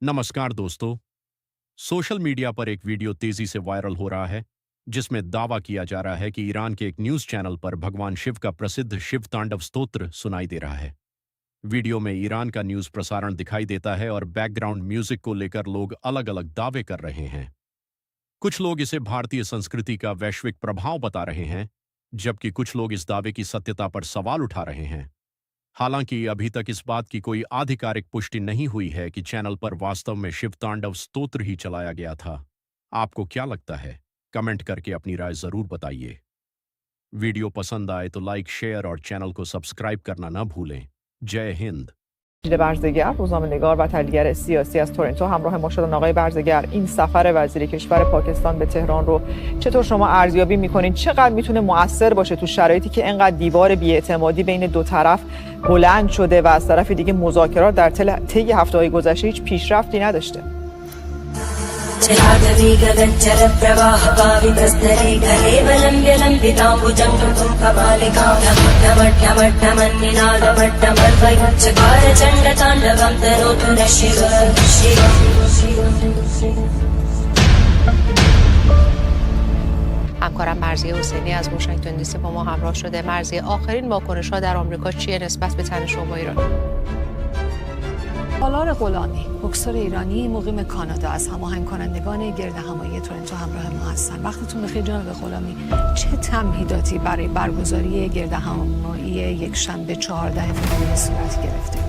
नमस्कार दोस्तों। Social media पर एक वीडियो तेजी से वायरल हो रहा है जिसमें दावा किया जा रहा है कि ईरान के एक न्यूज चैनल पर भगवान शिव का प्रसिद्ध शिव तांडव स्तोत्र सुनाई दे रहा है। वीडियो में ईरान का न्यूज प्रसारण दिखाई देता है और बैकग्राउंड म्यूजिक को लेकर लोग अलग अलग दावे कर रहे हैं। कुछ लोग इसे भारतीय संस्कृति का वैश्विक प्रभाव बता रहे हैं, जबकि कुछ लोग इस दावे की सत्यता पर सवाल उठा रहे हैं। हालांकि अभी तक इस बात की कोई आधिकारिक पुष्टि नहीं हुई है कि चैनल पर वास्तव में शिव तांडव स्तोत्र ही चलाया गया था। आपको क्या लगता है? कमेंट करके अपनी राय जरूर बताइए। वीडियो पसंद आए तो लाइक, शेयर और चैनल को सब्सक्राइब करना न भूलें। जय हिंद। برزگر، روزنامه‌نگار و تحلیلگر سیاسی از تورنتو همراه ما شدن. آقای برزگر، این سفر وزیر کشور پاکستان به تهران رو چطور شما ارزیابی می‌کنید؟ چقدر میتونه مؤثر باشه تو شرایطی که اینقدر دیوار بی‌اعتمادی بین دو طرف بلند شده و از طرف دیگه مذاکرات در طی هفته‌های گذشته هیچ پیشرفتی نداشته؟ همکارم مرضیه حسینی از واشنگتن دی سی با ما همراه شده. مرضیه، آخرین واکنش‌ها در آمریکا چیه نسبت به تن شما با ایران؟ سالار غلامی، بوکسور ایرانی مقیم کانادا، از هماهنگ کنندگان گرد همایی تورنتو همراه ما هستند. وقتتون بخیر جناب غلامی. چه تمهیداتی برای برگزاری گرد همایی یکشنبه 14 فوریه صورت گرفته؟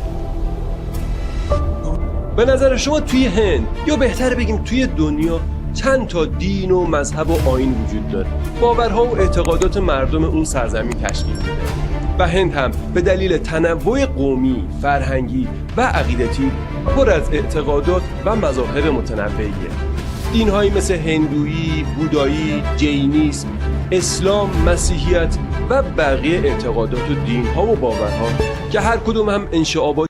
به نظر شما توی هند، یا بهتر بگیم توی دنیا، چند تا دین و مذهب و آیین وجود داره؟ باورها و اعتقادات مردم اون سرزمین تشکیل میده و هند هم به دلیل تنوع قومی، فرهنگی و عقیدتی پر از اعتقادات و مذاهب متنوعیه. دین‌هایی مثل هندویی، بودایی، جینیسم، اسلام، مسیحیت و بقیه اعتقادات و دین‌ها و باورها که هر کدوم هم انشعابات